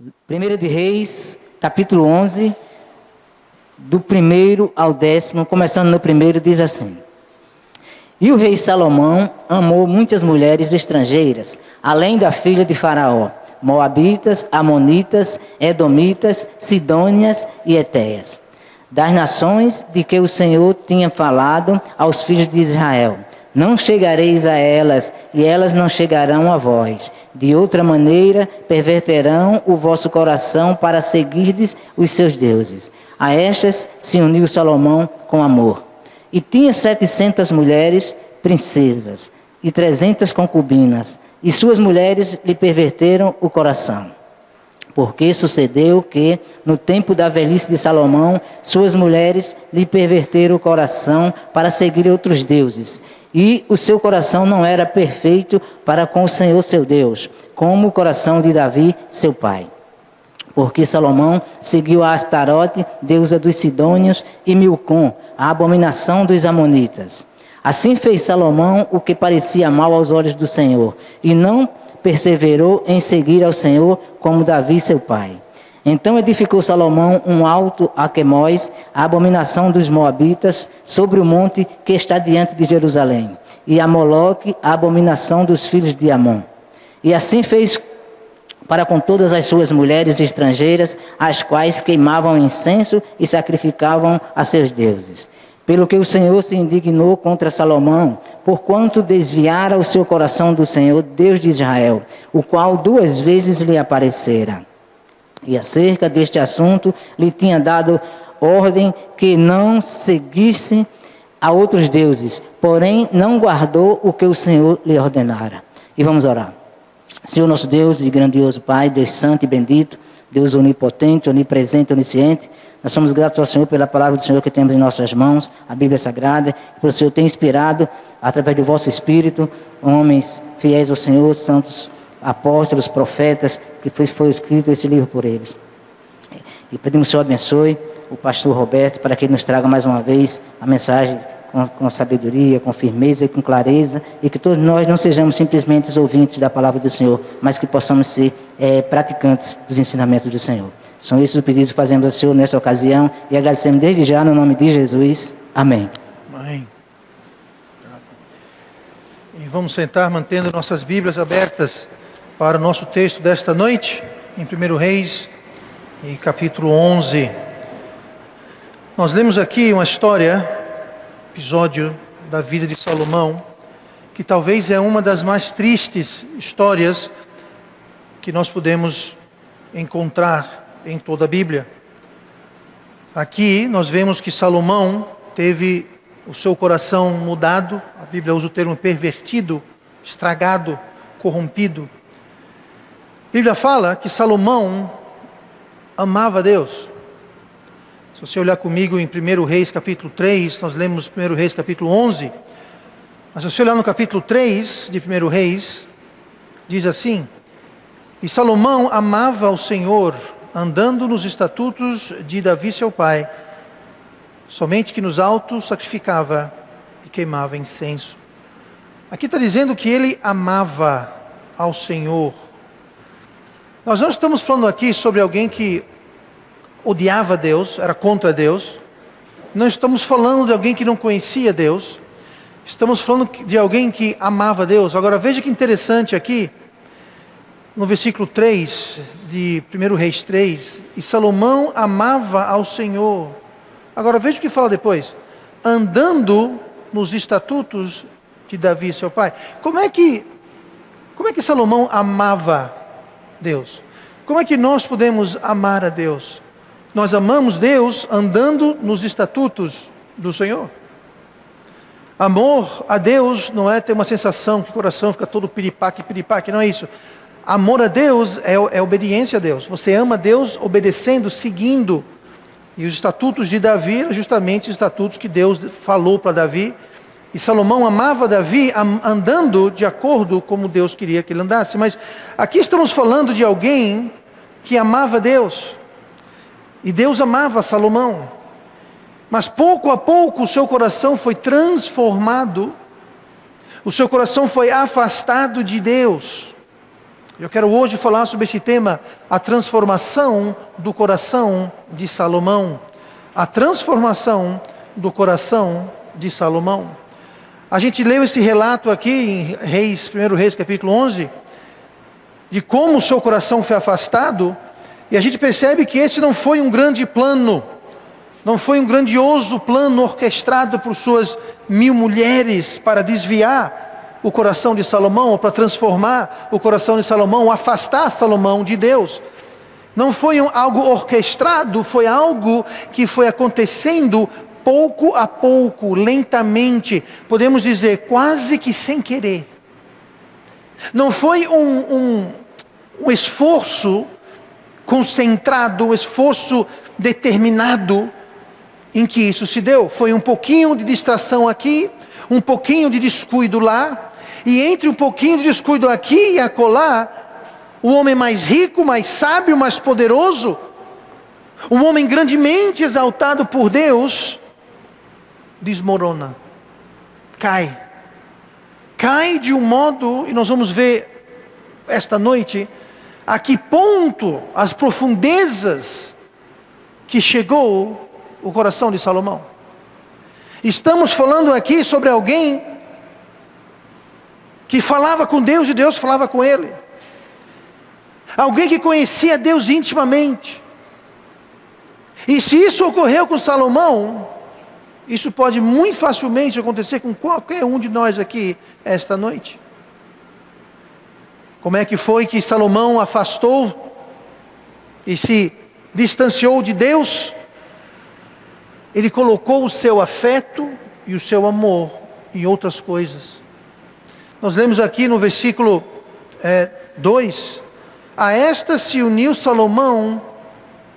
1 de Reis, capítulo 11, do 1º ao 10º, começando no 1º, diz assim: E o rei Salomão amou muitas mulheres estrangeiras, além da filha de Faraó, moabitas, amonitas, edomitas, sidônias e etéias, das nações de que o Senhor tinha falado aos filhos de Israel. Não chegareis a elas, e elas não chegarão a vós. De outra maneira, perverterão o vosso coração para seguirdes os seus deuses. A estas se uniu Salomão com amor. E tinha 700 mulheres princesas e 300 concubinas, e suas mulheres lhe perverteram o coração. Porque sucedeu que, no tempo da velhice de Salomão, suas mulheres lhe perverteram o coração para seguir outros deuses. E o seu coração não era perfeito para com o Senhor seu Deus, como o coração de Davi, seu pai. Porque Salomão seguiu a Astarote, deusa dos Sidônios, e Milcom, a abominação dos Amonitas. Assim fez Salomão o que parecia mal aos olhos do Senhor, e não perseverou em seguir ao Senhor como Davi, seu pai. Então edificou Salomão um alto a Quemós, a abominação dos Moabitas, sobre o monte que está diante de Jerusalém, e a Moloque, a abominação dos filhos de Amon. E assim fez para com todas as suas mulheres estrangeiras, as quais queimavam incenso e sacrificavam a seus deuses. Pelo que o Senhor se indignou contra Salomão, porquanto desviara o seu coração do Senhor, Deus de Israel, o qual 2 vezes lhe aparecera. E acerca deste assunto lhe tinha dado ordem que não seguisse a outros deuses, porém não guardou o que o Senhor lhe ordenara. E vamos orar. Senhor nosso Deus e grandioso Pai, Deus santo e bendito, Deus onipotente, onipresente, onisciente, nós somos gratos ao Senhor pela palavra do Senhor que temos em nossas mãos, a Bíblia Sagrada, que o Senhor tem inspirado, através do vosso Espírito, homens fiéis ao Senhor, santos apóstolos, profetas, que foi escrito esse livro por eles. E pedimos que o Senhor abençoe o pastor Roberto, para que ele nos traga mais uma vez a mensagem com sabedoria, com firmeza e com clareza, e que todos nós não sejamos simplesmente os ouvintes da palavra do Senhor, mas que possamos ser praticantes dos ensinamentos do Senhor. São esses os pedidos que fazemos ao Senhor nesta ocasião, e agradecemos desde já no nome de Jesus. Amém. Amém. E vamos sentar mantendo nossas Bíblias abertas para o nosso texto desta noite, em 1 Reis, e capítulo 11. Nós lemos aqui uma história, episódio da vida de Salomão, que talvez é uma das mais tristes histórias que nós podemos encontrar em toda a Bíblia. Aqui nós vemos que Salomão teve o seu coração mudado, a Bíblia usa o termo pervertido, estragado, corrompido. A Bíblia fala que Salomão amava Deus. Se você olhar comigo em 1 Reis capítulo 3, nós lemos 1 Reis capítulo 11, mas se você olhar no capítulo 3 de 1 Reis, diz assim: E Salomão amava o Senhor, andando nos estatutos de Davi seu pai, somente que nos altos sacrificava e queimava incenso. Aqui está dizendo que ele amava ao Senhor. Nós não estamos falando aqui sobre alguém que odiava Deus, era contra Deus. Não estamos falando de alguém que não conhecia Deus. Estamos falando de alguém que amava Deus. Agora veja que interessante aqui, no versículo 3 de 1 Reis 3, e Salomão amava ao Senhor. Agora veja o que fala depois: andando nos estatutos de Davi seu pai. Como é que Salomão amava Deus? Como é que nós podemos amar a Deus? Nós amamos Deus andando nos estatutos do Senhor. Amor a Deus não é ter uma sensação que o coração fica todo piripaque, não é isso. Amor a Deus é obediência a Deus. Você ama Deus obedecendo, seguindo. E os estatutos de Davi eram justamente os estatutos que Deus falou para Davi. E Salomão amava Davi andando de acordo como Deus queria que ele andasse. Mas aqui estamos falando de alguém que amava Deus. E Deus amava Salomão. Mas pouco a pouco o seu coração foi transformado. O seu coração foi afastado de Deus. Eu quero hoje falar sobre esse tema, a transformação do coração de Salomão. A transformação do coração de Salomão. A gente leu esse relato aqui em 1 Reis capítulo 11, de como o seu coração foi afastado, e a gente percebe que esse não foi um grande plano, não foi um grandioso plano orquestrado por suas 1000 mulheres para desviar o coração de Salomão, ou para transformar o coração de Salomão, afastar Salomão de Deus. Não foi algo orquestrado, foi algo que foi acontecendo pouco a pouco, lentamente, podemos dizer quase que sem querer. Não foi um esforço concentrado, um esforço determinado em que isso se deu. Foi um pouquinho de distração aqui, um pouquinho de descuido lá, e entre um pouquinho de descuido aqui e acolá, o homem mais rico, mais sábio, mais poderoso, um homem grandemente exaltado por Deus, desmorona, cai de um modo, e nós vamos ver esta noite, a que ponto, as profundezas que chegou o coração de Salomão. Estamos falando aqui sobre alguém que falava com Deus e Deus falava com ele. Alguém que conhecia Deus intimamente. E se isso ocorreu com Salomão, isso pode muito facilmente acontecer com qualquer um de nós aqui esta noite. Como é que foi que Salomão afastou e se distanciou de Deus? Ele colocou o seu afeto e o seu amor em outras coisas. Nós lemos aqui no versículo 2, a esta se uniu Salomão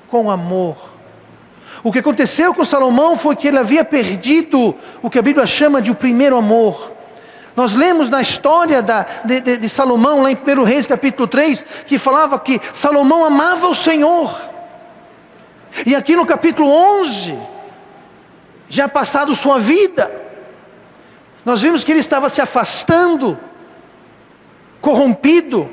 com amor. O que aconteceu com Salomão foi que ele havia perdido o que a Bíblia chama de o primeiro amor. Nós lemos na história de Salomão, lá em 1 Reis capítulo 3, que falava que Salomão amava o Senhor. E aqui no capítulo 11, já passado sua vida, nós vimos que ele estava se afastando, corrompido,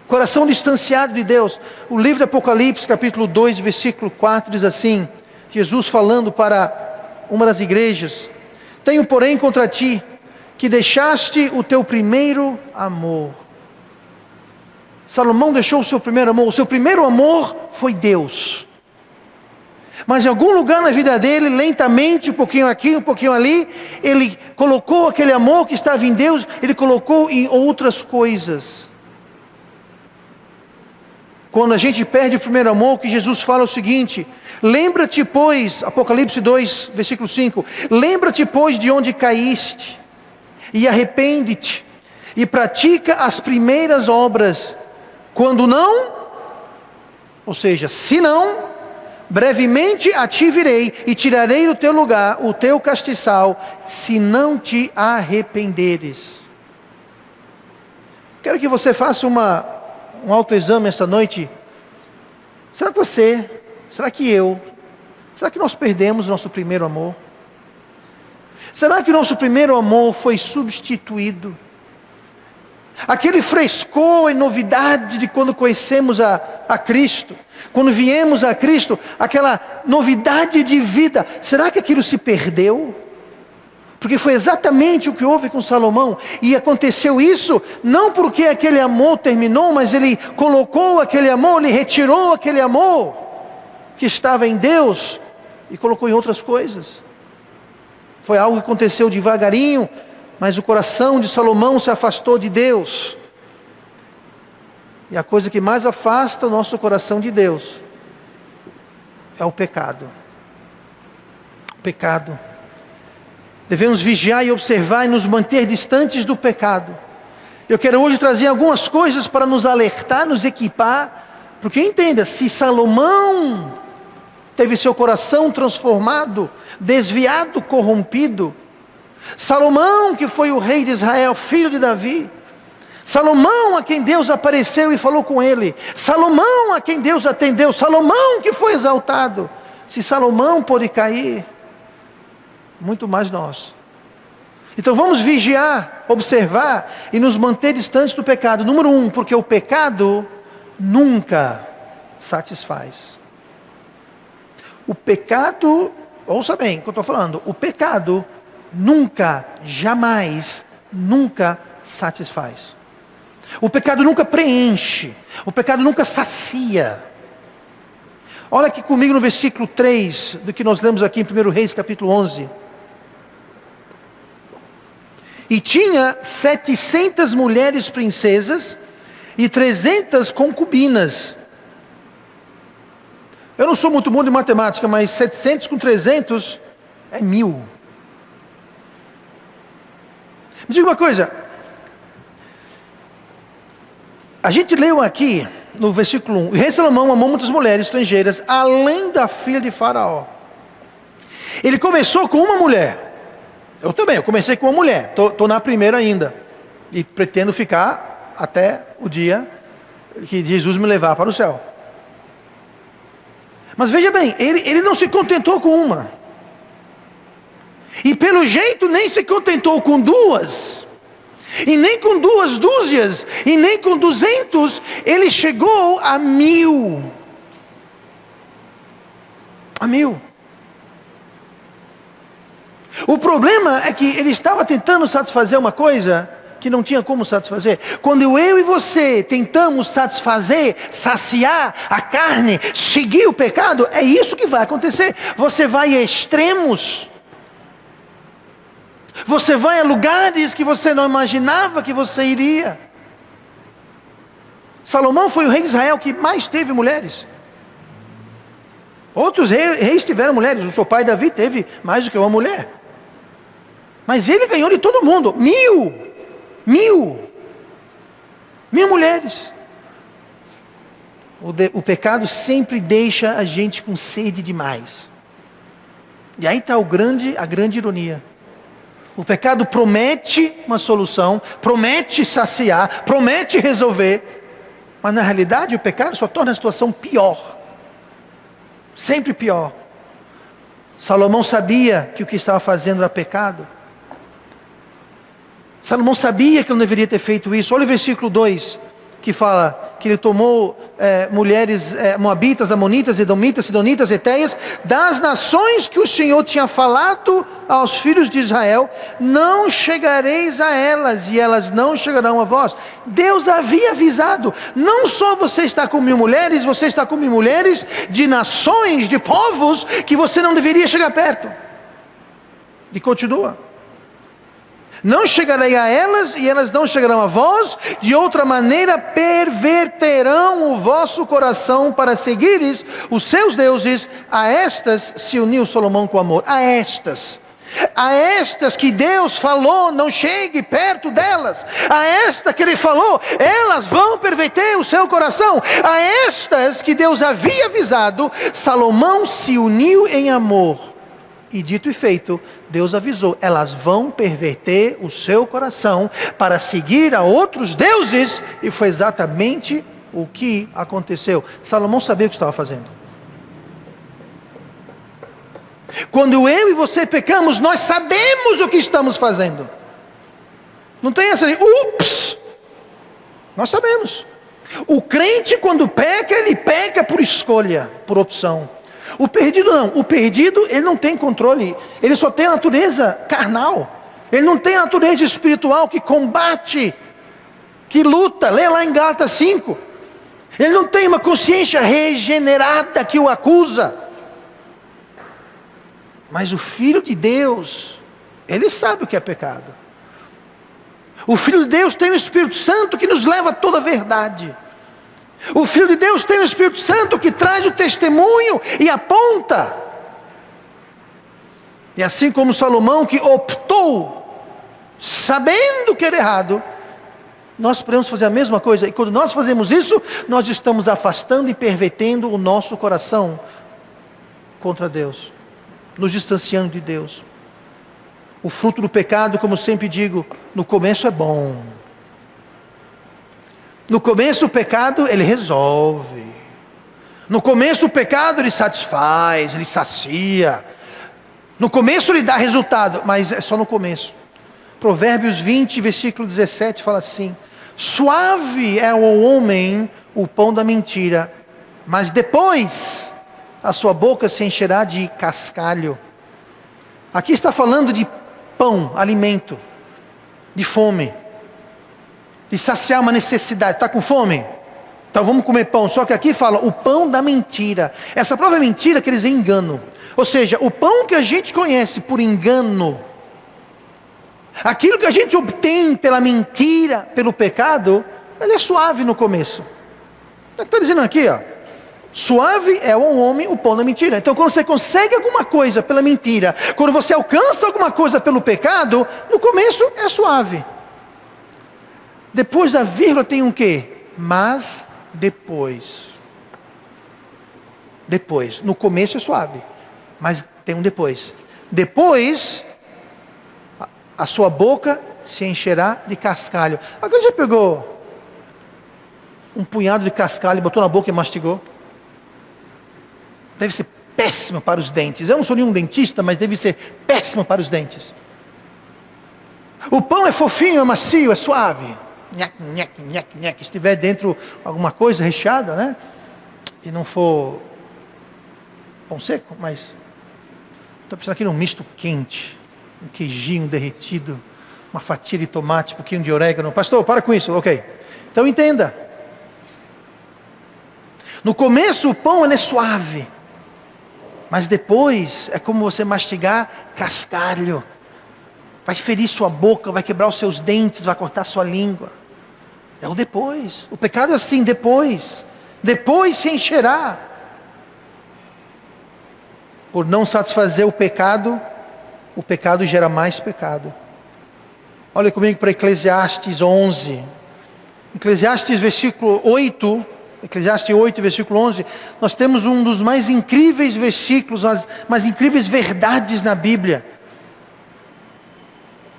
coração distanciado de Deus. O livro de Apocalipse, capítulo 2, versículo 4, diz assim, Jesus falando para uma das igrejas: tenho porém contra ti, que deixaste o teu primeiro amor. Salomão deixou o seu primeiro amor. O seu primeiro amor foi Deus. Mas em algum lugar na vida dele, lentamente, um pouquinho aqui, um pouquinho ali, ele colocou aquele amor que estava em Deus, ele colocou em outras coisas. Quando a gente perde o primeiro amor, que Jesus fala o seguinte: lembra-te, pois, Apocalipse 2, versículo 5, lembra-te, pois, de onde caíste, e arrepende-te, e pratica as primeiras obras. Quando não, ou seja, se não, brevemente a ti virei, e tirarei do teu lugar o teu castiçal, se não te arrependeres. Quero que você faça um autoexame essa noite. Será que nós perdemos nosso primeiro amor? Será que nosso primeiro amor foi substituído? Aquele frescor e novidade de quando conhecemos a Cristo, quando viemos a Cristo, aquela novidade de vida, será que aquilo se perdeu? Porque foi exatamente o que houve com Salomão, e aconteceu isso, não porque aquele amor terminou, mas ele colocou aquele amor, ele retirou aquele amor que estava em Deus, e colocou em outras coisas. Foi algo que aconteceu devagarinho, mas o coração de Salomão se afastou de Deus. E a coisa que mais afasta o nosso coração de Deus é o pecado. O pecado. Devemos vigiar e observar e nos manter distantes do pecado. Eu quero hoje trazer algumas coisas para nos alertar, nos equipar. Porque entenda, se Salomão teve seu coração transformado, desviado, corrompido, Salomão, que foi o rei de Israel, filho de Davi, Salomão a quem Deus apareceu e falou com ele, Salomão a quem Deus atendeu, Salomão que foi exaltado, se Salomão pôde cair, muito mais nós. Então vamos vigiar, observar e nos manter distantes do pecado. Número 1, porque o pecado nunca satisfaz. O pecado, ouça bem o que eu estou falando, o pecado nunca, jamais, nunca satisfaz. O pecado nunca preenche, o pecado nunca sacia. Olha aqui comigo no versículo 3 do que nós lemos aqui em 1 Reis capítulo 11. E tinha 700 mulheres princesas e 300 concubinas. Eu não sou muito bom de matemática, mas 700 com 300 é 1000. Me diga uma coisa. A gente leu aqui no versículo 1. O rei Salomão amou muitas mulheres estrangeiras, além da filha de Faraó. Ele começou com uma mulher. Eu também, eu comecei com uma mulher. Estou na primeira ainda. E pretendo ficar até o dia que Jesus me levar para o céu. Mas veja bem, ele não se contentou com uma. E pelo jeito nem se contentou com duas. E nem com 2 dúzias. E nem com 200. Ele chegou a 1000. A 1000. O problema é que ele estava tentando satisfazer uma coisa que não tinha como satisfazer. Quando eu e você tentamos satisfazer, saciar a carne, seguir o pecado, é isso que vai acontecer. Você vai a extremos. Você vai a lugares que você não imaginava que você iria. Salomão foi o rei de Israel que mais teve mulheres. Outros reis tiveram mulheres. O seu pai Davi teve mais do que uma mulher. Mas ele ganhou de todo mundo. 1000 mulheres. O pecado sempre deixa a gente com sede demais. E aí está a grande ironia. O pecado promete uma solução, promete saciar, promete resolver. Mas na realidade o pecado só torna a situação pior. Sempre pior. Salomão sabia que o que estava fazendo era pecado. Salomão sabia que não deveria ter feito isso. Olha o versículo 2, que fala que ele tomou mulheres moabitas, amonitas, edomitas, sidonitas, etéias, das nações que o Senhor tinha falado aos filhos de Israel, não chegareis a elas, e elas não chegarão a vós. Deus havia avisado, não só você está com 1000 mulheres, você está com 1000 mulheres de nações, de povos, que você não deveria chegar perto. E continua. Não chegarei a elas, e elas não chegarão a vós, de outra maneira perverterão o vosso coração para seguires os seus deuses. A estas se uniu Salomão com amor. A estas que Deus falou, não chegue perto delas. A esta que Ele falou, elas vão perverter o seu coração. A estas que Deus havia avisado, Salomão se uniu em amor. E dito e feito, Deus avisou, elas vão perverter o seu coração para seguir a outros deuses. E foi exatamente o que aconteceu. Salomão sabia o que estava fazendo. Quando eu e você pecamos, nós sabemos o que estamos fazendo. Não tem essa de, ups! Nós sabemos. O crente quando peca, ele peca por escolha, por opção. O perdido não, o perdido ele não tem controle, ele só tem a natureza carnal, ele não tem a natureza espiritual que combate, que luta, lê lá em Gálatas 5, ele não tem uma consciência regenerada que o acusa, mas o Filho de Deus, ele sabe o que é pecado, o Filho de Deus tem o Espírito Santo que nos leva a toda a verdade. O Filho de Deus tem o Espírito Santo que traz o testemunho e aponta. E assim como Salomão que optou, sabendo que era errado, nós podemos fazer a mesma coisa. E quando nós fazemos isso, nós estamos afastando e pervertendo o nosso coração contra Deus, nos distanciando de Deus. O fruto do pecado, como sempre digo, no começo é bom. No começo o pecado ele resolve. No começo o pecado ele satisfaz, ele sacia. No começo ele dá resultado, mas é só no começo. Provérbios 20, versículo 17, fala assim: suave é ao homem o pão da mentira, mas depois a sua boca se encherá de cascalho. Aqui está falando de pão, alimento, de fome, de saciar uma necessidade. Está com fome? Então vamos comer pão. Só que aqui fala o pão da mentira. Essa própria mentira quer dizer engano. Ou seja, o pão que a gente conhece por engano, aquilo que a gente obtém pela mentira, pelo pecado, ele é suave no começo. Está dizendo aqui, ó, suave é ao homem o pão da mentira. Então quando você consegue alguma coisa pela mentira, quando você alcança alguma coisa pelo pecado, no começo é suave. Depois da vírgula tem um quê? Mas depois. Depois. No começo é suave, mas tem um depois. Depois, a sua boca se encherá de cascalho. Alguém já pegou um punhado de cascalho, botou na boca e mastigou? Deve ser péssimo para os dentes. Eu não sou nenhum dentista, mas deve ser péssimo para os dentes. O pão é fofinho, é macio, é suave. Nhaque, nhaque, nhaque, nhaque. Se estiver dentro alguma coisa recheada, né? E não for pão seco, mas estou pensando aqui num misto quente, um queijinho derretido, uma fatia de tomate, um pouquinho de orégano. Pastor, para com isso, ok. Então entenda. No começo o pão ele é suave, mas depois é como você mastigar cascalho. Vai ferir sua boca, vai quebrar os seus dentes, vai cortar sua língua. É o depois. O pecado é assim, depois. Depois se encherá. Por não satisfazer o pecado gera mais pecado. Olha comigo para Eclesiastes 11. Eclesiastes versículo 8, Eclesiastes 8, versículo 11, nós temos um dos mais incríveis versículos, as mais incríveis verdades na Bíblia.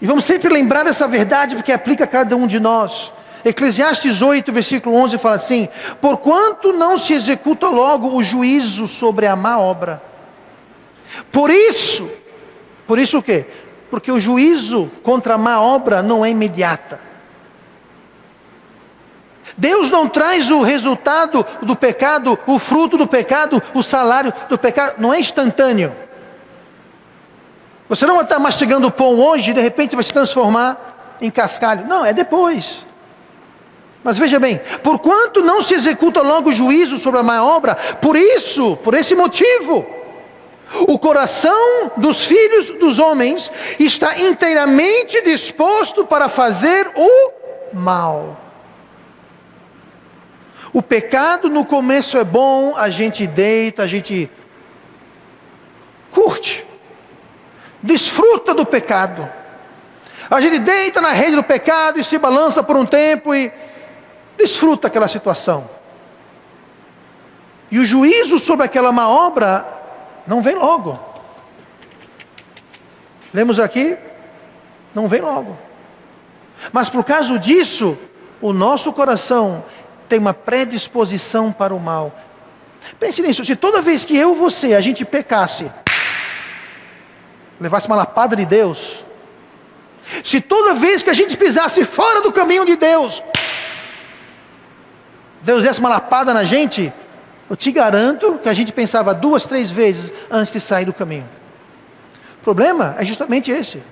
E vamos sempre lembrar dessa verdade, porque aplica a cada um de nós. Eclesiastes 8, versículo 11 fala assim: porquanto não se executa logo o juízo sobre a má obra. Por isso o quê? Porque o juízo contra a má obra não é imediata. Deus não traz o resultado do pecado, o fruto do pecado, o salário do pecado, não é instantâneo. Você não vai estar mastigando pão hoje e de repente vai se transformar em cascalho. Não, é depois. Mas veja bem, porquanto não se executa logo o juízo sobre a má obra, por esse motivo, o coração dos filhos dos homens está inteiramente disposto para fazer o mal. O pecado no começo é bom, a gente deita, a gente curte, desfruta do pecado. A gente deita na rede do pecado e se balança por um tempo e desfruta aquela situação. E o juízo sobre aquela má obra não vem logo. Lemos aqui, não vem logo. Mas por causa disso, o nosso coração tem uma predisposição para o mal. Pense nisso, se toda vez que eu ou você, a gente pecasse, levasse uma lapada de Deus, se toda vez que a gente pisasse fora do caminho de Deus, Deus desse uma lapada na gente, eu te garanto que a gente pensava 2, 3 vezes antes de sair do caminho. O problema é justamente esse.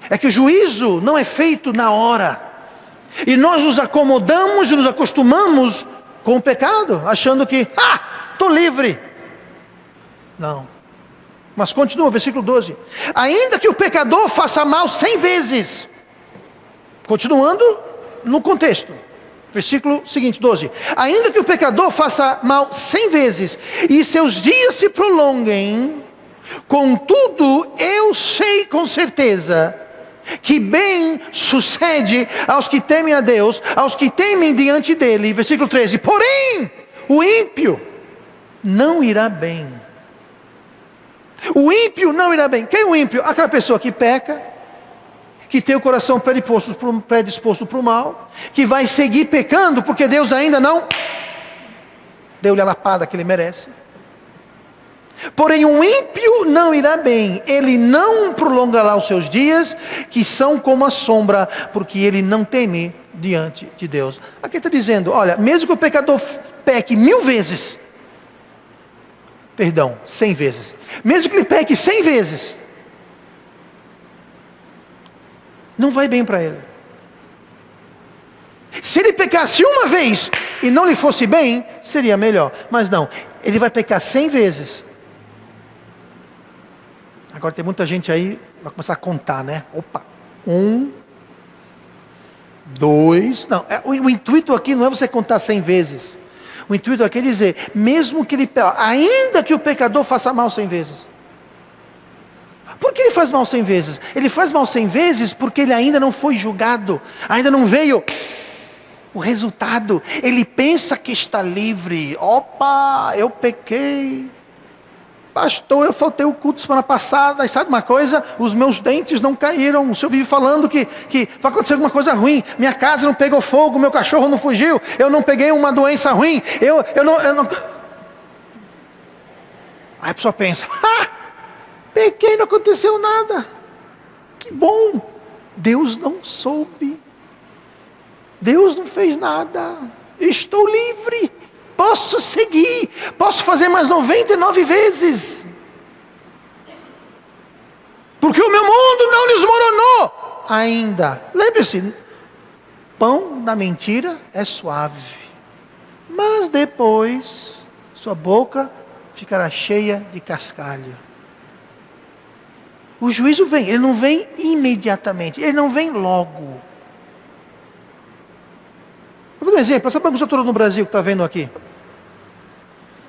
É que o juízo não é feito na hora. E nós nos acomodamos e nos acostumamos com o pecado, achando que, estou livre. Não. Mas continua, versículo 12. Ainda que o pecador faça mal 100 vezes. Continuando no contexto. Versículo seguinte, 12. Ainda que o pecador faça mal 100 vezes, e seus dias se prolonguem, contudo, eu sei com certeza, que bem sucede aos que temem a Deus, aos que temem diante dele. Versículo 13. Porém, o ímpio não irá bem. O ímpio não irá bem. Quem é o ímpio? Aquela pessoa que peca, que tem o coração predisposto para o mal, que vai seguir pecando, porque Deus ainda não deu-lhe a lapada que ele merece. Porém o ímpio não irá bem, ele não prolongará os seus dias, que são como a sombra, porque ele não teme diante de Deus. Aqui está dizendo, olha, mesmo que o pecador peque 1000 vezes, 100 vezes, mesmo que ele peque 100 vezes, não vai bem para ele. Se ele pecasse uma vez e não lhe fosse bem, seria melhor. Mas não, ele vai pecar 100 vezes. Agora tem muita gente aí, vai começar a contar, né? Opa, 1, 2... Não, o intuito aqui não é você contar 100 vezes. O intuito aqui é dizer, mesmo que ele, ainda que o pecador faça mal 100 vezes. Por que ele faz mal 100 vezes? Ele faz mal 100 vezes porque ele ainda não foi julgado, ainda não veio o resultado. Ele pensa que está livre. Opa, eu pequei. Pastor, eu faltei o culto semana passada, e sabe uma coisa? Os meus dentes não caíram. O senhor vive falando que vai acontecer alguma coisa ruim. Minha casa não pegou fogo, meu cachorro não fugiu, eu não peguei uma doença ruim, eu não... Aí a pessoa pensa, pequei, não aconteceu nada. Que bom, Deus não soube. Deus não fez nada. Estou livre. Posso seguir. Posso fazer mais 99 vezes. Porque o meu mundo não desmoronou ainda. Lembre-se, pão da mentira é suave, mas depois sua boca ficará cheia de cascalho. O juízo vem, ele não vem imediatamente, ele não vem logo. Eu vou dar um exemplo, essa bagunça toda no Brasil que está vendo aqui.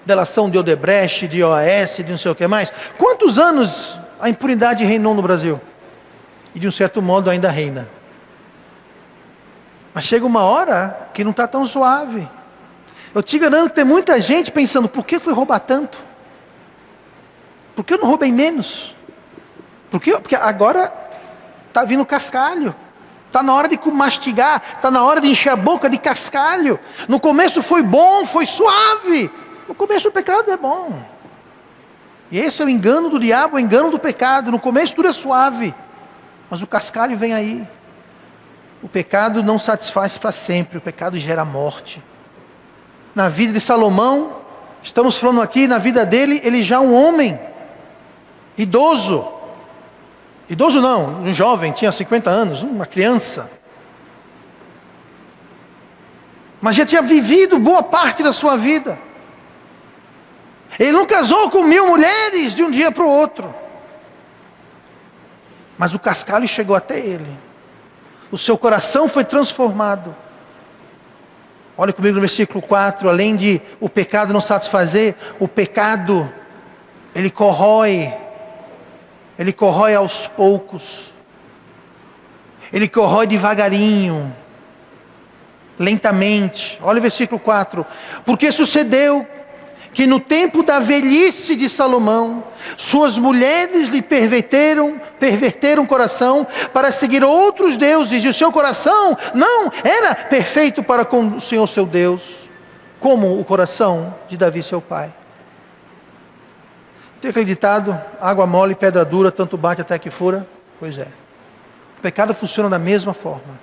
Delação de Odebrecht, de OAS, de não sei o que mais. Quantos anos a impunidade reinou no Brasil? E de um certo modo ainda reina. Mas chega uma hora que não está tão suave. Eu te garanto que tem muita gente pensando, por que fui roubar tanto? Por que eu não roubei menos? Porque agora está vindo cascalho. Está na hora de mastigar, está na hora de encher a boca de cascalho. No começo foi bom, foi suave. No começo o pecado é bom. E esse é o engano do diabo, o engano do pecado. No começo tudo é suave, mas o cascalho vem aí. O pecado não satisfaz para sempre, o pecado gera morte. Na vida de Salomão, estamos falando aqui, na vida dele, ele já é um homem, idoso. Idoso não, um jovem, tinha 50 anos, uma criança. Mas já tinha vivido boa parte da sua vida. Ele não casou com 1000 mulheres de um dia para o outro. Mas o cascalho chegou até ele. O seu coração foi transformado. Olha comigo no versículo 4. Além de o pecado não satisfazer, o pecado, ele corrói aos poucos. Ele corrói devagarinho, lentamente. Olha o versículo 4. Porque sucedeu que no tempo da velhice de Salomão, suas mulheres lhe perverteram o coração para seguir outros deuses, e o seu coração não era perfeito para com o Senhor seu Deus, como o coração de Davi seu pai. Tem acreditado, água mole, pedra dura, tanto bate até que fura? Pois é. O pecado funciona da mesma forma.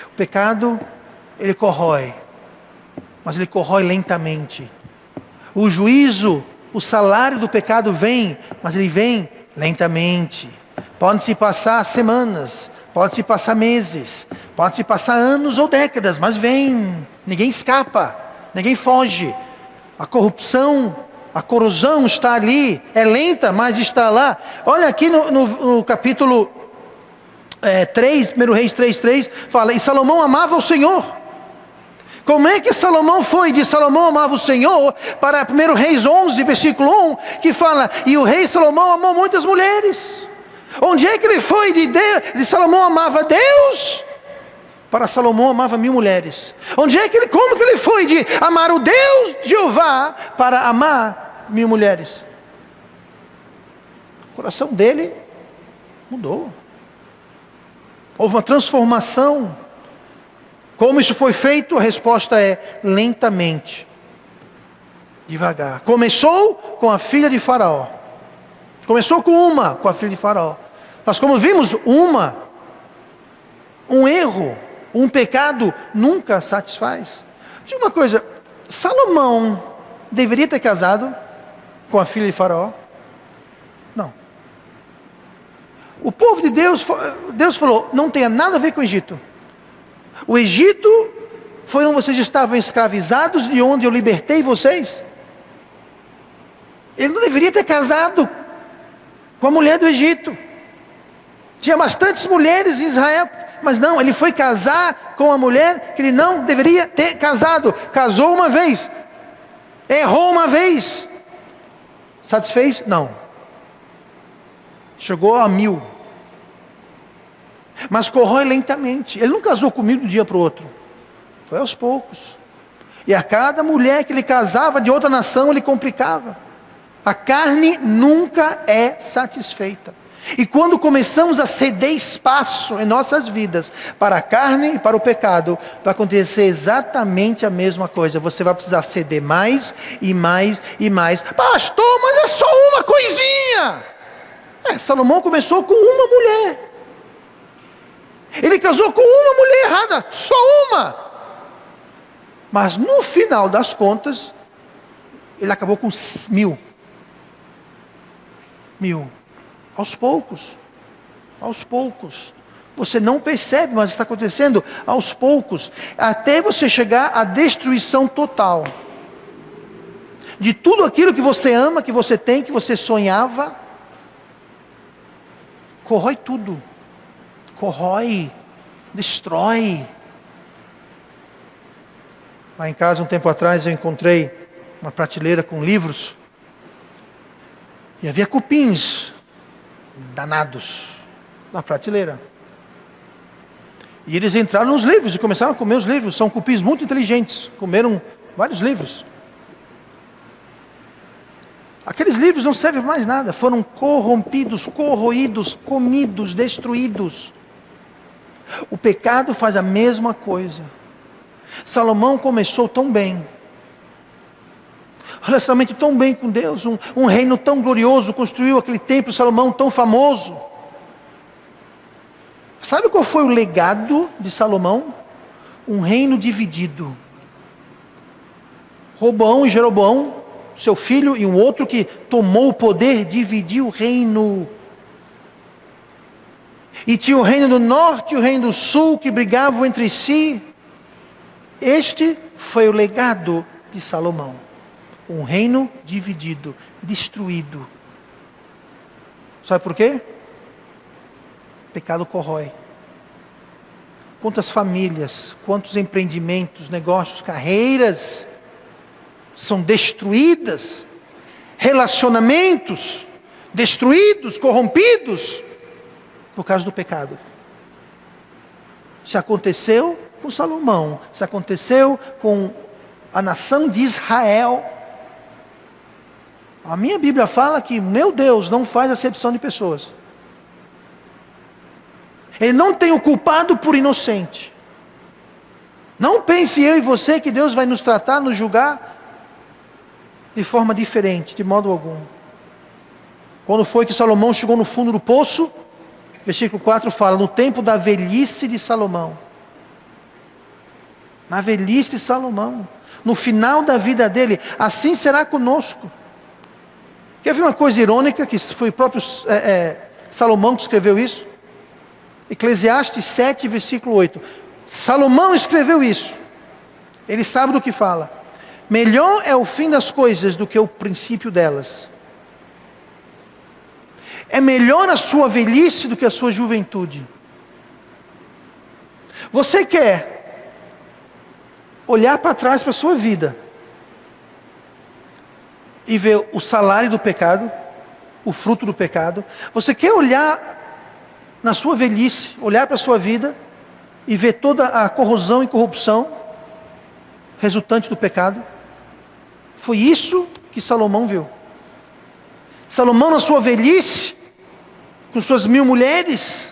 O pecado, ele corrói, mas ele corrói lentamente. O juízo, o salário do pecado vem, mas ele vem lentamente. Pode-se passar semanas, pode-se passar meses, pode-se passar anos ou décadas, mas vem. Ninguém escapa, ninguém foge. A corrupção, a corrosão está ali, é lenta, mas está lá. Olha aqui no capítulo 3, 1 Reis 3:3, fala, e Salomão amava o Senhor. Como é que Salomão foi de Salomão amava o Senhor para 1 Reis 11, versículo 1, que fala, e o rei Salomão amou muitas mulheres. Onde é que ele foi de Salomão amava Deus para Salomão amava 1000 mulheres? Como que ele foi de amar o Deus Jeová para amar 1000 mulheres? O coração dele mudou. Houve uma transformação. Como isso foi feito? A resposta é lentamente. Devagar. Começou com a filha de Faraó. Começou com a filha de Faraó. Mas como vimos, um erro, um pecado nunca satisfaz. Diga uma coisa, Salomão deveria ter casado com a filha de Faraó? Não. O povo de Deus, Deus falou, não tenha nada a ver com o Egito. O Egito foi onde vocês estavam escravizados, de onde eu libertei vocês. Ele não deveria ter casado com a mulher do Egito. Tinha bastantes mulheres em Israel, mas não, ele foi casar com uma mulher que ele não deveria ter casado. Casou uma vez, errou uma vez, satisfez? Não. Chegou a 1000. Mas corrói lentamente. Ele não casou comigo de um dia para o outro. Foi aos poucos. E a cada mulher que ele casava de outra nação, ele complicava. A carne nunca é satisfeita. E quando começamos a ceder espaço em nossas vidas para a carne e para o pecado, vai acontecer exatamente a mesma coisa. Você vai precisar ceder mais e mais e mais. Pastor, mas é só uma coisinha. Salomão começou com uma mulher. Ele casou com uma mulher errada, só uma. Mas no final das contas, ele acabou com 1000. 1000. Aos poucos. Aos poucos. Você não percebe, mas está acontecendo aos poucos. Até você chegar à destruição total. De tudo aquilo que você ama, que você tem, que você sonhava. Corrói tudo. Corrói. Destrói. Lá em casa, um tempo atrás, eu encontrei uma prateleira com livros. E havia cupins danados na prateleira. E eles entraram nos livros e começaram a comer os livros. São cupins muito inteligentes. Comeram vários livros. Aqueles livros não servem para mais nada. Foram corrompidos, corroídos, comidos, destruídos. O pecado faz a mesma coisa. Salomão começou tão bem. Relacionamento tão bem com Deus. Um reino tão glorioso. Construiu aquele templo Salomão tão famoso. Sabe qual foi o legado de Salomão? Um reino dividido. Roboão e Jeroboão, seu filho, e um outro que tomou o poder, dividiu o reino. E tinha o reino do norte e o reino do sul que brigavam entre si. Este foi o legado de Salomão. Um reino dividido, destruído. Sabe por quê? Pecado corrói. Quantas famílias, quantos empreendimentos, negócios, carreiras são destruídas. Relacionamentos destruídos, corrompidos, por causa do pecado. Se aconteceu com Salomão, se aconteceu com a nação de Israel. A minha Bíblia fala que, meu Deus, não faz acepção de pessoas. Ele não tem o culpado por inocente. Não pense eu e você que Deus vai nos tratar, nos julgar de forma diferente, de modo algum. Quando foi que Salomão chegou no fundo do poço? Versículo 4 fala, no tempo da velhice de Salomão. Na velhice de Salomão. No final da vida dele. Assim será conosco. Quer ver uma coisa irônica, que foi o próprio Salomão que escreveu isso? Eclesiastes 7, versículo 8. Salomão escreveu isso. Ele sabe do que fala. Melhor é o fim das coisas do que o princípio delas. É melhor a sua velhice do que a sua juventude. Você quer olhar para trás para a sua vida e ver o salário do pecado, o fruto do pecado? Você quer olhar na sua velhice, olhar para a sua vida e ver toda a corrosão e corrupção resultante do pecado? Foi isso que Salomão viu. Salomão, na sua velhice, com suas 1000 mulheres,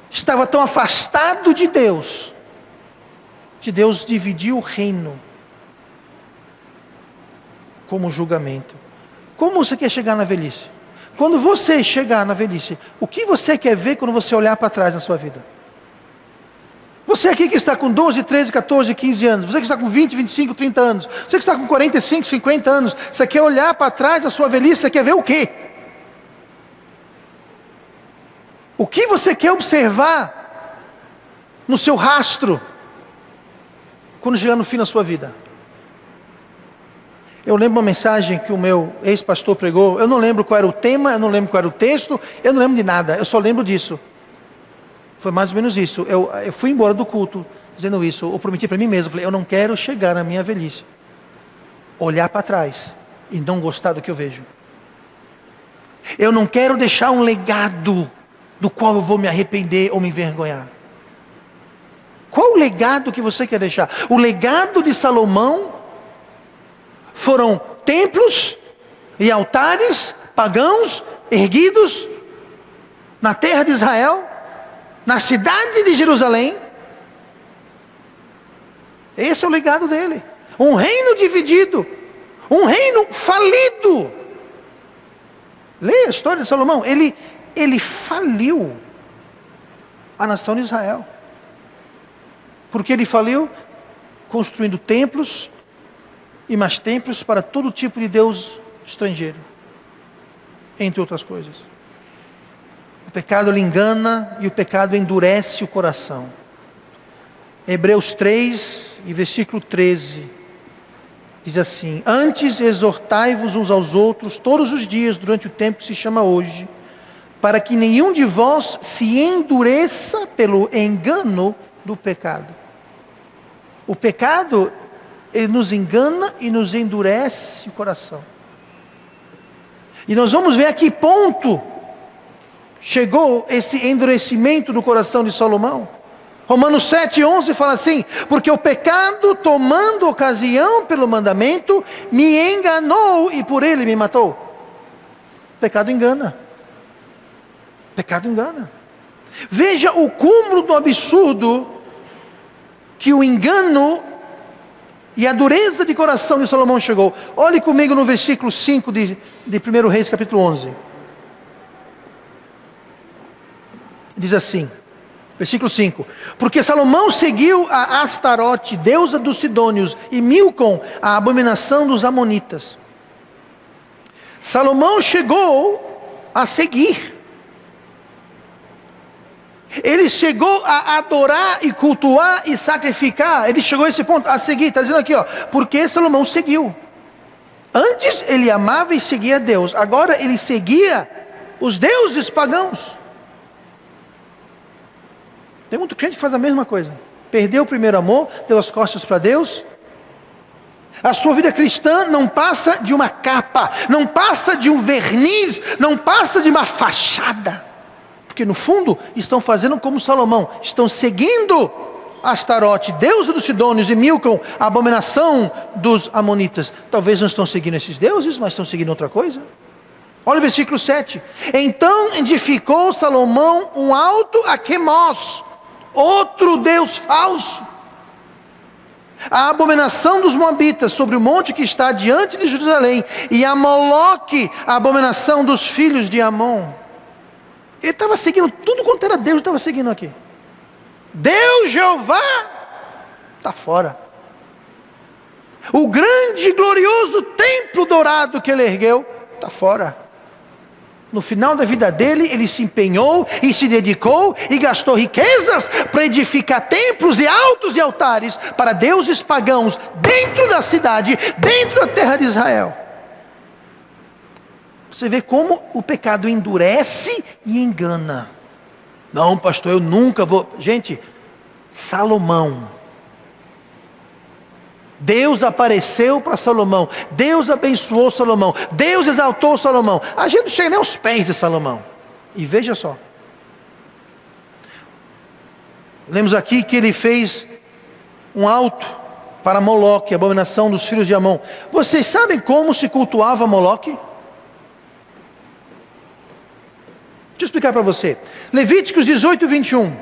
estava tão afastado de Deus, que Deus dividiu o reino. como julgamento. Como você quer chegar na velhice? Quando você chegar na velhice, o que você quer ver quando você olhar para trás na sua vida? Você aqui que está com 12, 13, 14, 15 anos, você que está com 20, 25, 30 anos, você que está com 45, 50 anos, você quer olhar para trás da sua velhice, você quer ver o quê? O que você quer observar no seu rastro quando chegar no fim da sua vida? Eu lembro uma mensagem que o meu ex-pastor pregou. Eu não lembro qual era o tema, eu não lembro qual era o texto, eu não lembro de nada, eu só lembro disso. Foi mais ou menos isso. Eu fui embora do culto dizendo isso. Eu prometi para mim mesmo, falei, eu não quero chegar na minha velhice, olhar para trás e não gostar do que eu vejo. Eu não quero deixar um legado do qual eu vou me arrepender ou me envergonhar. Qual o legado que você quer deixar? O legado de Salomão foram templos e altares pagãos erguidos na terra de Israel, na cidade de Jerusalém. Esse é o legado dele. Um reino dividido, um reino falido. Leia a história de Salomão. Ele faliu a nação de Israel. Porque ele faliu construindo templos e mais templos para todo tipo de deus estrangeiro, entre outras coisas. O pecado lhe engana e o pecado endurece o coração. Hebreus 3 e versículo 13 diz assim: antes exortai-vos uns aos outros todos os dias durante o tempo que se chama hoje, para que nenhum de vós se endureça pelo engano do pecado. O pecado, ele nos engana e nos endurece o coração. E nós vamos ver a que ponto chegou esse endurecimento do coração de Salomão. Romanos 7:11 fala assim: porque o pecado, tomando ocasião pelo mandamento, me enganou e por ele me matou. O pecado engana. O pecado engana. Veja o cúmulo do absurdo que o engano e a dureza de coração de Salomão chegou. Olhe comigo no versículo 5 de 1 Reis capítulo 11. Diz assim, versículo 5: porque Salomão seguiu a Astarote, deusa dos Sidônios, e Milcom, a abominação dos Amonitas. Salomão chegou a seguir. Ele chegou a adorar e cultuar e sacrificar. Ele chegou a esse ponto, a seguir. Está dizendo aqui, ó, porque Salomão seguiu. Antes ele amava e seguia a Deus. Agora ele seguia os deuses pagãos. Tem muito crente que faz a mesma coisa. Perdeu o primeiro amor, deu as costas para Deus. A sua vida cristã não passa de uma capa, não passa de um verniz, não passa de uma fachada. Porque no fundo estão fazendo como Salomão, estão seguindo Astarote, deusa dos Sidônios, e Milcom, a abominação dos Amonitas. Talvez não estão seguindo esses deuses, mas estão seguindo outra coisa. Olha o versículo 7. Então edificou Salomão um alto a Quemós, outro deus falso, a abominação dos Moabitas, sobre o monte que está diante de Jerusalém, e a Moloque, a abominação dos filhos de Amon. Ele estava seguindo tudo quanto era Deus, estava seguindo aqui. Deus Jeová está fora. O grande e glorioso templo dourado que ele ergueu está fora. No final da vida dele, ele se empenhou e se dedicou e gastou riquezas para edificar templos e altos e altares para deuses pagãos dentro da cidade, dentro da terra de Israel. Você vê como o pecado endurece e engana. Não, pastor, eu nunca vou... Gente, Salomão. Deus apareceu para Salomão. Deus abençoou Salomão. Deus exaltou Salomão. A gente não chega nem aos pés de Salomão. E veja só. Lemos aqui que ele fez um alto para Moloque, a abominação dos filhos de Amon. Vocês sabem como se cultuava Moloque? Deixa eu explicar para você. Levíticos 18, 21.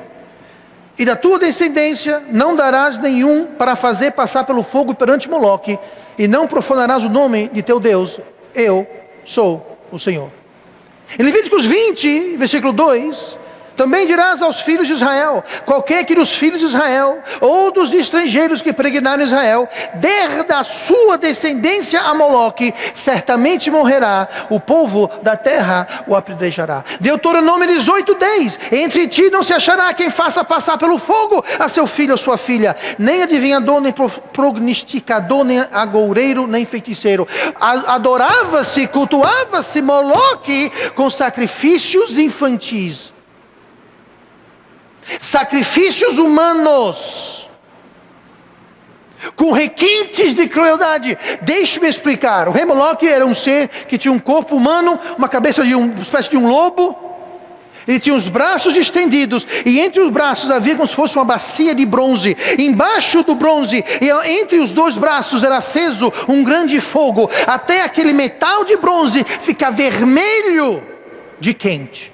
e da tua descendência não darás nenhum para fazer passar pelo fogo perante Moloque, e não profanarás o nome de teu Deus. Eu sou o Senhor. Em Levíticos 20, versículo 2, também dirás aos filhos de Israel: qualquer que dos filhos de Israel, ou dos estrangeiros que peregrinaram em Israel, der da sua descendência a Moloque, certamente morrerá, o povo da terra o apedrejará. Deuteronômio 18:10, entre ti não se achará quem faça passar pelo fogo a seu filho ou sua filha, nem adivinhador, nem prognosticador, nem agoureiro, nem feiticeiro. Adorava-se, cultuava-se Moloque com sacrifícios infantis, sacrifícios humanos, com requintes de crueldade. Deixe-me explicar. O rei Moloque era um ser que tinha um corpo humano, uma cabeça de uma espécie de um lobo. Ele tinha os braços estendidos, e entre os braços havia como se fosse uma bacia de bronze. Embaixo do bronze, e entre os dois braços era aceso um grande fogo, até aquele metal de bronze ficar vermelho de quente.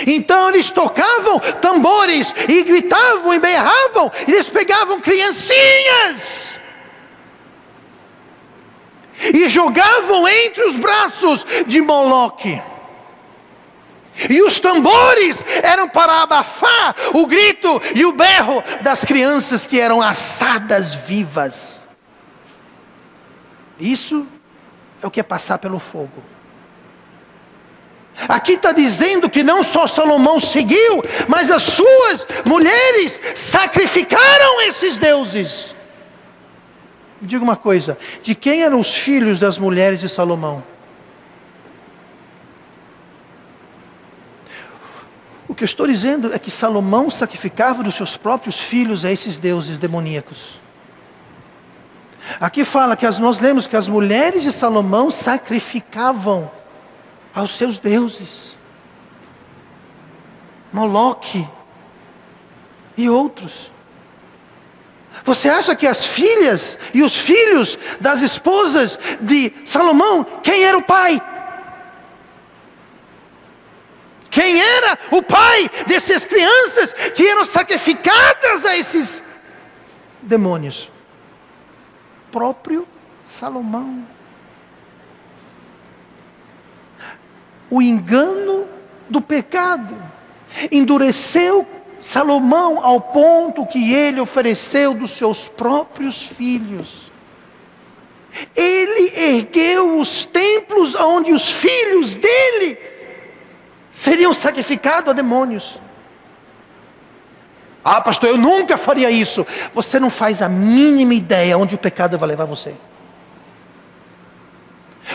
Então eles tocavam tambores e gritavam e berravam, e eles pegavam criancinhas e jogavam entre os braços de Moloque. E os tambores eram para abafar o grito e o berro das crianças que eram assadas vivas. Isso é o que é passar pelo fogo. Aqui está dizendo que não só Salomão seguiu, mas as suas mulheres sacrificaram esses deuses. Me diga uma coisa: de quem eram os filhos das mulheres de Salomão? O que eu estou dizendo é que Salomão sacrificava dos seus próprios filhos a esses deuses demoníacos. Aqui fala que nós lemos que as mulheres de Salomão sacrificavam aos seus deuses, Moloque e outros. Você acha que as filhas e os filhos das esposas de Salomão, quem era o pai? Quem era o pai dessas crianças que eram sacrificadas a esses demônios? Próprio Salomão. O engano do pecado endureceu Salomão ao ponto que ele ofereceu dos seus próprios filhos. Ele ergueu os templos onde os filhos dele seriam sacrificados a demônios. Ah, pastor, eu nunca faria isso. Você não faz a mínima ideia onde o pecado vai levar você.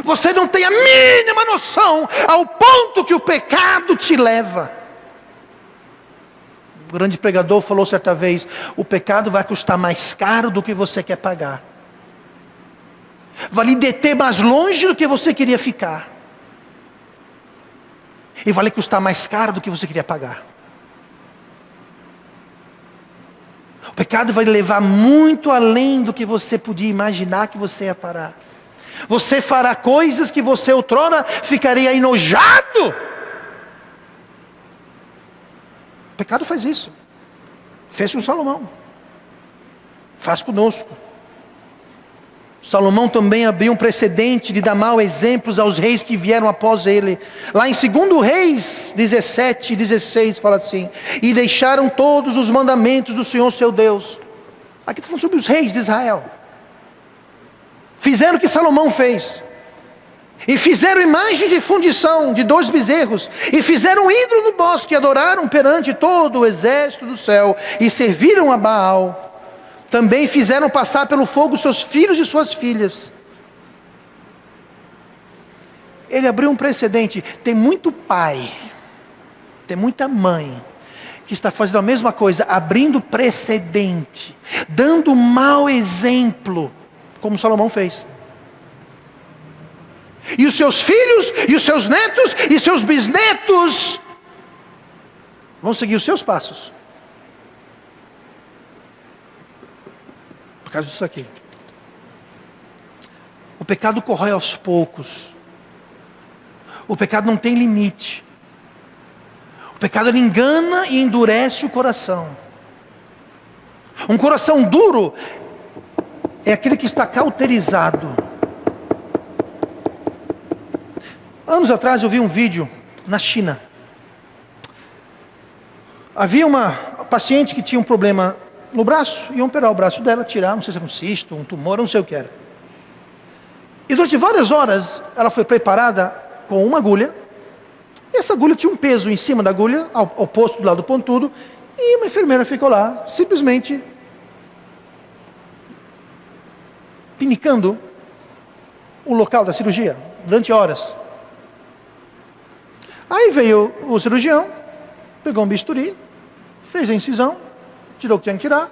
Você não tem a mínima noção ao ponto que o pecado te leva. O grande pregador falou certa vez: o pecado vai custar mais caro do que você quer pagar. Vai lhe deter mais longe do que você queria ficar. E vai lhe custar mais caro do que você queria pagar. O pecado vai lhe levar muito além do que você podia imaginar que você ia parar. Você fará coisas que você outrora ficaria enojado. O pecado faz isso. Fez com Salomão. Faz conosco. Salomão também abriu um precedente de dar mau exemplos aos reis que vieram após ele. Lá em 2 Reis 17:16 fala assim: e deixaram todos os mandamentos do Senhor seu Deus. Aqui está falando sobre os reis de Israel. Fizeram o que Salomão fez. E fizeram imagem de fundição de 2 bezerros. E fizeram um ídolo no bosque. E adoraram perante todo o exército do céu. E serviram a Baal. Também fizeram passar pelo fogo seus filhos e suas filhas. Ele abriu um precedente. Tem muito pai, tem muita mãe que está fazendo a mesma coisa, abrindo precedente, dando mau exemplo, como Salomão fez. E os seus filhos, e os seus netos, e seus bisnetos vão seguir os seus passos. Por causa disso aqui. O pecado corrói aos poucos. O pecado não tem limite. O pecado ele engana e endurece o coração. Um coração duro é aquele que está cauterizado. Anos atrás eu vi um vídeo na China. Havia uma paciente que tinha um problema no braço, iam operar o braço dela, tirar, não sei se era um cisto, um tumor, não sei o que era. E durante várias horas ela foi preparada com uma agulha, e essa agulha tinha um peso em cima da agulha, ao posto do lado pontudo, e uma enfermeira ficou lá, simplesmente pinicando o local da cirurgia, durante horas. Aí veio o cirurgião, pegou um bisturi, fez a incisão, tirou o que tinha que tirar,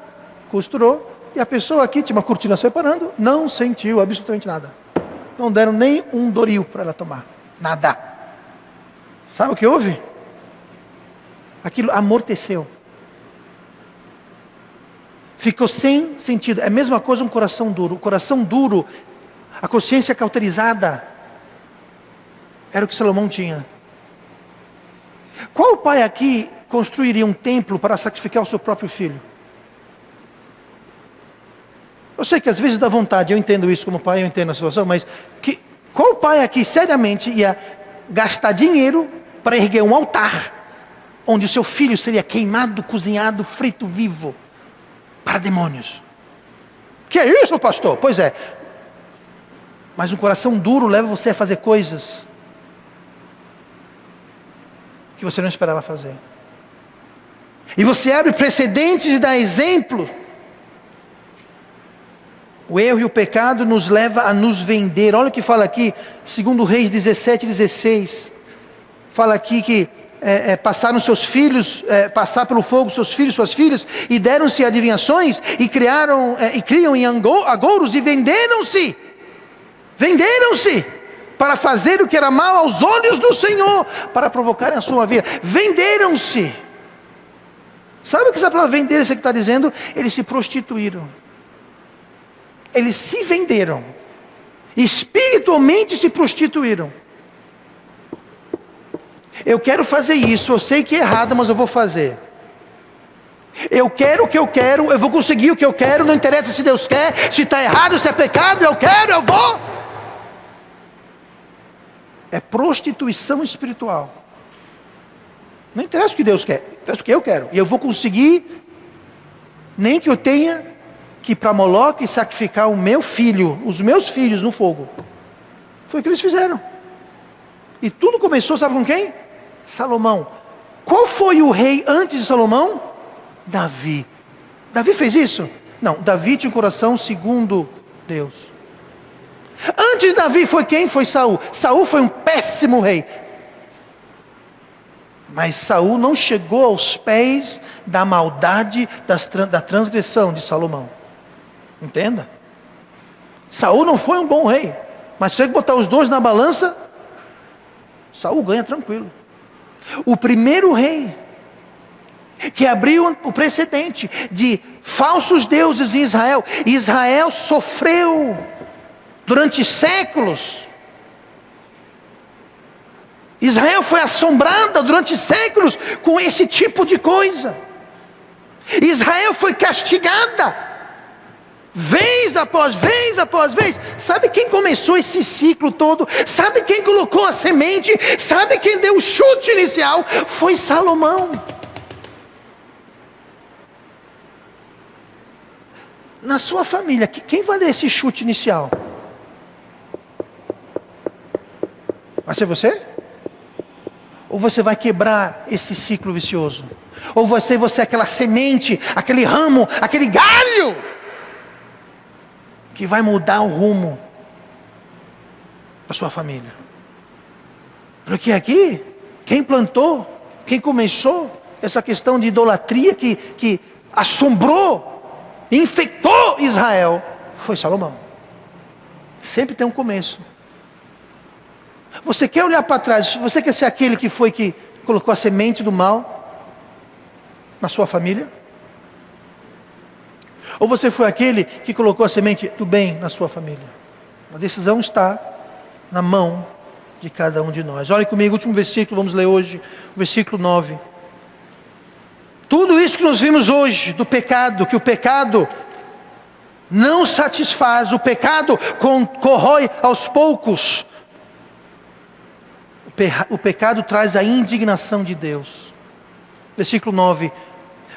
costurou, e a pessoa aqui tinha uma cortina separando, não sentiu absolutamente nada. Não deram nem um Doril para ela tomar, nada. Sabe o que houve? Aquilo amorteceu. Ficou sem sentido. É a mesma coisa um coração duro. O coração duro, a consciência cauterizada, era o que Salomão tinha. Qual pai aqui construiria um templo para sacrificar o seu próprio filho? Eu sei que às vezes dá vontade, eu entendo isso como pai, eu entendo a situação, mas qual pai aqui seriamente ia gastar dinheiro para erguer um altar onde o seu filho seria queimado, cozinhado, frito vivo para demônios? Que é isso, pastor? Pois é. Mas um coração duro leva você a fazer coisas que você não esperava fazer. E você abre precedentes e dá exemplo. O erro e o pecado nos leva a nos vender. Olha o que fala aqui, segundo Reis 17:16. Fala aqui que passaram seus filhos, passar pelo fogo seus filhos, suas filhas, e deram-se adivinhações, e criam em agouros, e venderam-se para fazer o que era mal aos olhos do Senhor, para provocarem a sua vida. Venderam-se. Sabe o que essa palavra vender, você que está dizendo? Eles se prostituíram. Eles se venderam. Espiritualmente se prostituíram. Eu quero fazer isso, eu sei que é errado, mas eu vou fazer. Eu quero o que eu quero, eu vou conseguir o que eu quero, não interessa se Deus quer, se está errado, se é pecado, eu quero, eu vou. É prostituição espiritual. Não interessa o que Deus quer, interessa o que eu quero. E eu vou conseguir, nem que eu tenha que ir para Moloque e sacrificar o meu filho, os meus filhos no fogo. Foi o que eles fizeram. E tudo começou, sabe com quem? Salomão. Qual foi o rei antes de Salomão? Davi. Davi fez isso? Não, Davi tinha um coração segundo Deus. Antes de Davi foi quem? Foi Saul. Saul foi um péssimo rei. Mas Saul não chegou aos pés da maldade, da transgressão de Salomão. Entenda? Saul não foi um bom rei. Mas se você botar os dois na balança, Saul ganha tranquilo. O primeiro rei que abriu o precedente de falsos deuses em Israel. Israel sofreu durante séculos. Israel foi assombrada durante séculos com esse tipo de coisa. Israel foi castigada vez após vez após vez. Sabe quem começou esse ciclo todo? Sabe quem colocou a semente? Sabe quem deu o chute inicial? Foi Salomão. Na sua família, quem vai dar esse chute inicial? Vai ser você? Ou você vai quebrar esse ciclo vicioso? Ou você é aquela semente, aquele ramo, aquele galho que vai mudar o rumo da sua família? Porque aqui, quem plantou, quem começou essa questão de idolatria que assombrou, infectou Israel, foi Salomão. Sempre tem um começo. Você quer olhar para trás? Você quer ser aquele que colocou a semente do mal na sua família? Ou você foi aquele que colocou a semente do bem na sua família? A decisão está na mão de cada um de nós. Olhe comigo, o último versículo, vamos ler hoje, o versículo 9. isso que nós vimos hoje do pecado, que o pecado não satisfaz, o pecado corrói aos poucos. O pecado traz a indignação de Deus. Versículo 9.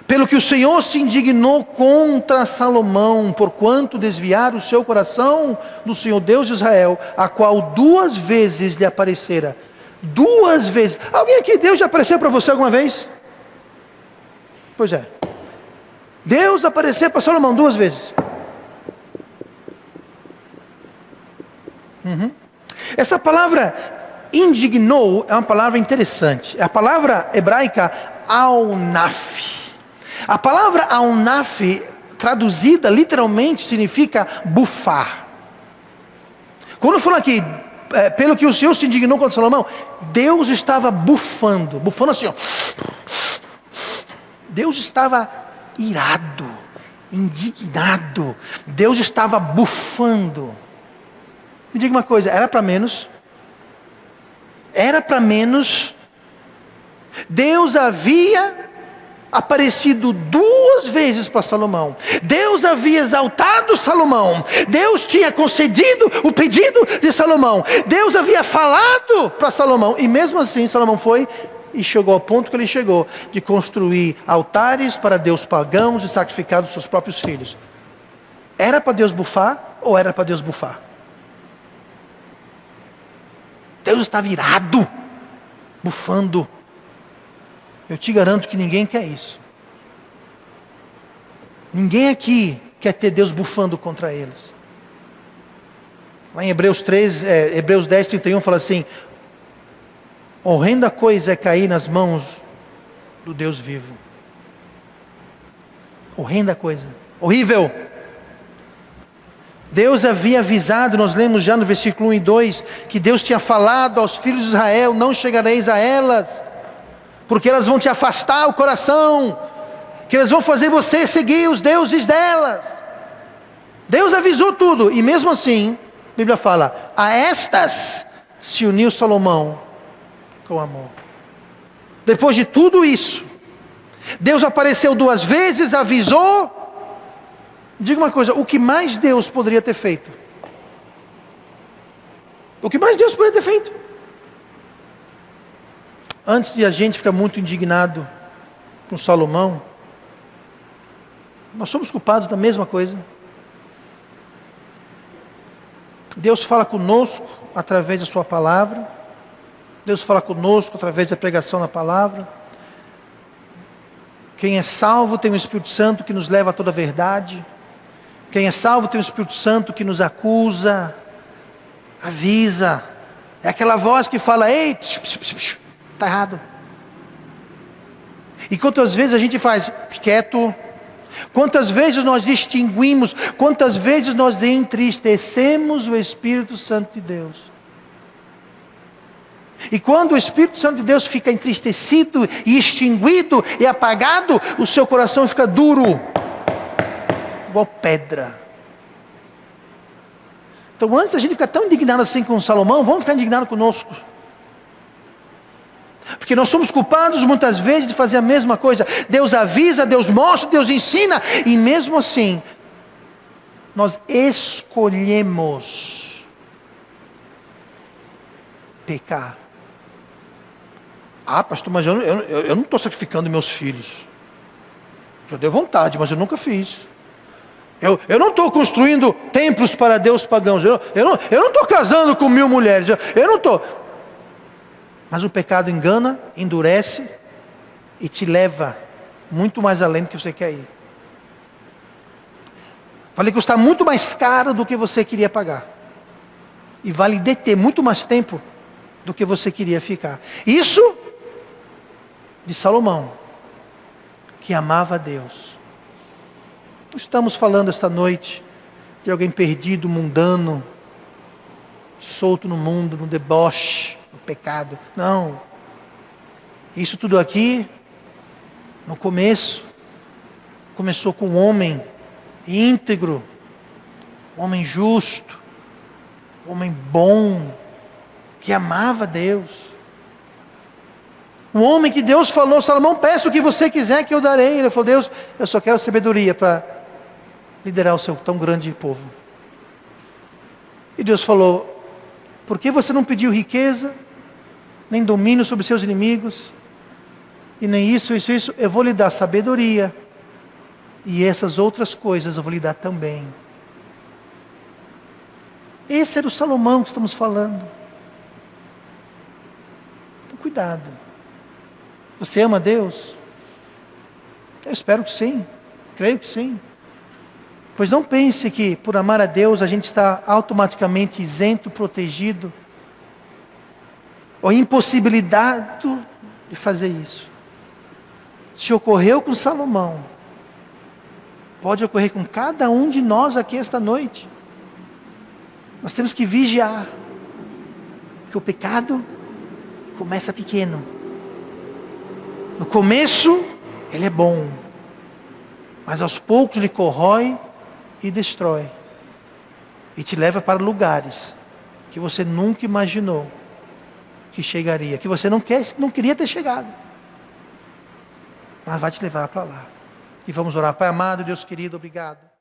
Pelo que o Senhor se indignou contra Salomão, porquanto desviar o seu coração do Senhor Deus de Israel, a qual 2 vezes lhe aparecera. 2 vezes. Alguém aqui, Deus já apareceu para você alguma vez? Pois é. Deus apareceu para Salomão 2 vezes. Essa palavra indignou é uma palavra interessante. É a palavra hebraica aunaf. A palavra aunaf, traduzida literalmente, significa bufar. Quando fala aqui, pelo que o Senhor se indignou contra Salomão, Deus estava bufando assim, ó. Deus estava irado, indignado. Deus estava bufando. Me diga uma coisa, era para menos? Era para menos? Deus havia aparecido 2 vezes para Salomão. Deus havia exaltado Salomão. Deus tinha concedido o pedido de Salomão. Deus havia falado para Salomão. E mesmo assim Salomão foi e chegou ao ponto que ele chegou, de construir altares para deus pagãos e sacrificar os seus próprios filhos. Era para Deus bufar ou era para Deus bufar? Deus estava irado, bufando. Eu te garanto que ninguém quer isso. Ninguém aqui quer ter Deus bufando contra eles. Lá em Hebreus 10, 31 fala assim: horrenda coisa é cair nas mãos do Deus vivo. Horrenda coisa, horrível. Deus havia avisado, nós lemos já no versículo 1 e 2, que Deus tinha falado aos filhos de Israel: não chegareis a elas, porque elas vão te afastar o coração, que elas vão fazer você seguir os deuses delas. Deus avisou tudo, e mesmo assim, a Bíblia fala: a estas se uniu Salomão com amor. Depois de tudo isso, Deus apareceu 2 vezes, avisou. Diga uma coisa, o que mais Deus poderia ter feito? O que mais Deus poderia ter feito? Antes de a gente ficar muito indignado com Salomão, nós somos culpados da mesma coisa. Deus fala conosco através da sua palavra. Deus fala conosco através da pregação da palavra. Quem é salvo tem o Espírito Santo que nos leva a toda a verdade. Quem é salvo tem o Espírito Santo que nos acusa, avisa. É aquela voz que fala: ei, está errado. E quantas vezes a gente faz quieto? Quantas vezes nós distinguimos? Quantas vezes nós entristecemos o Espírito Santo de Deus? E quando o Espírito Santo de Deus fica entristecido e extinguido e apagado, o seu coração fica duro, igual pedra. Então, antes a gente ficar tão indignado assim com Salomão, vamos ficar indignados conosco. Porque nós somos culpados muitas vezes de fazer a mesma coisa. Deus avisa, Deus mostra, Deus ensina, e mesmo assim, nós escolhemos pecar. Ah, pastor, mas eu não estou sacrificando meus filhos. Eu dei vontade, mas eu nunca fiz. Eu não estou construindo templos para deus pagãos. Eu não estou casando com 1000 mulheres. Eu não estou. Mas o pecado engana, endurece e te leva muito mais além do que você quer ir. Vai lhe custar muito mais caro do que você queria pagar. E vai lhe deter muito mais tempo do que você queria ficar. Isso de Salomão, que amava a Deus. Não estamos falando esta noite de alguém perdido, mundano, solto no mundo, no deboche, no pecado. Não. Isso tudo aqui, no começo, começou com um homem íntegro, um homem justo, um homem bom, que amava Deus. Um homem que Deus falou: Salomão, peça o que você quiser que eu darei. Ele falou: Deus, eu só quero sabedoria para liderar o seu tão grande povo. E Deus falou: por que você não pediu riqueza, nem domínio sobre seus inimigos, e nem isso? Eu vou lhe dar sabedoria, e essas outras coisas eu vou lhe dar também. Esse era o Salomão que estamos falando. Então, cuidado. Você ama Deus? Eu espero que sim, creio que sim. Pois não pense que por amar a Deus a gente está automaticamente isento, protegido, ou impossibilitado de fazer isso. Se ocorreu com Salomão, pode ocorrer com cada um de nós aqui esta noite. Nós temos que vigiar, porque o pecado começa pequeno. No começo, ele é bom, mas aos poucos ele corrói e destrói, e te leva para lugares que você nunca imaginou que chegaria, que você não queria ter chegado, mas vai te levar para lá. E vamos orar. Pai amado, Deus querido, obrigado